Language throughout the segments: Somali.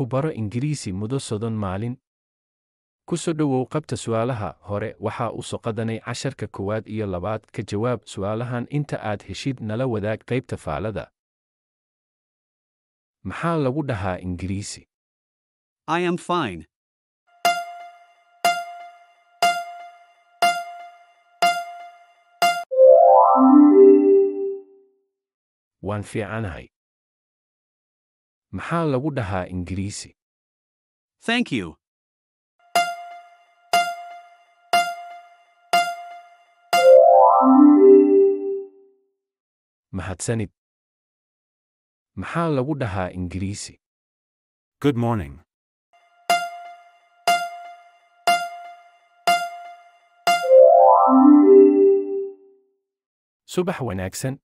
ku baro Ingiriisi muddo 30 maalin. Ku soo dhawow qabta su'aalaha hore waxa uu soo qadanay casharka 1 iyo 2 ka jawaab su'aalahan inta aad heshid nala wadaag qaybta faalada. Maxaa lagu dhahaa Ingiriisi? I am fine. Waan fiicanahay. Maxaa lagu dhahaa Ingiriisi? Thank you. Mahadsanid. Maxaa lagu dhahaa Ingiriisi? Good morning. Subax wanaagsan.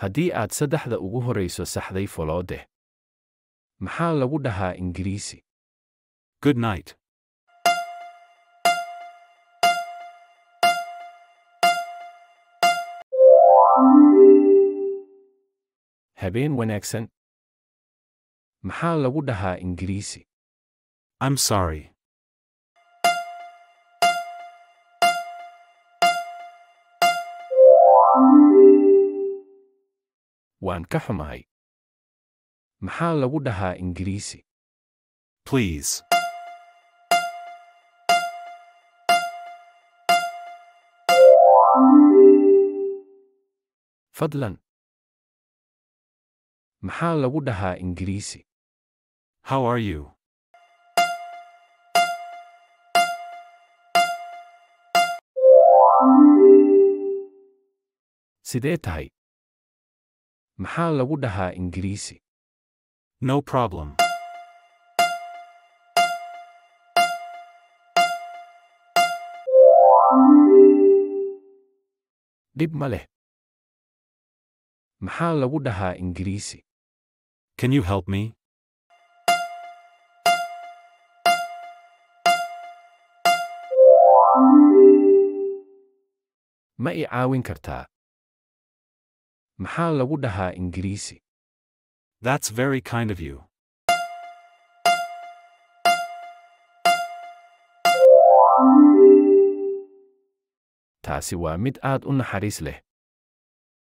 Haddii aad saddexda ugu horeyso saxday foloodeh. Maxaa lagu dhahaa Ingiriisi? Good night. Habeen wanaagsan. Maxaa lagu dhahaa Ingiriisi? I'm sorry. Waan ka xumahay. Maxaa lagu dhahaa Ingiriisi? Please. Fadlan. Maxaa lagu dhahaa Ingiriisi? How are you? Sidee tahay? Maxaa lagu dhahaa Ingiriisi? No problem. Dhib ma leh. Maxaa lagu dhahaa Ingiriisi? Can you help me? Ma i caawin kartaa? Maxaa lagu dhahaa Ingiriisi? That's very kind of you. Taasi waa mid aad u naxariis leh.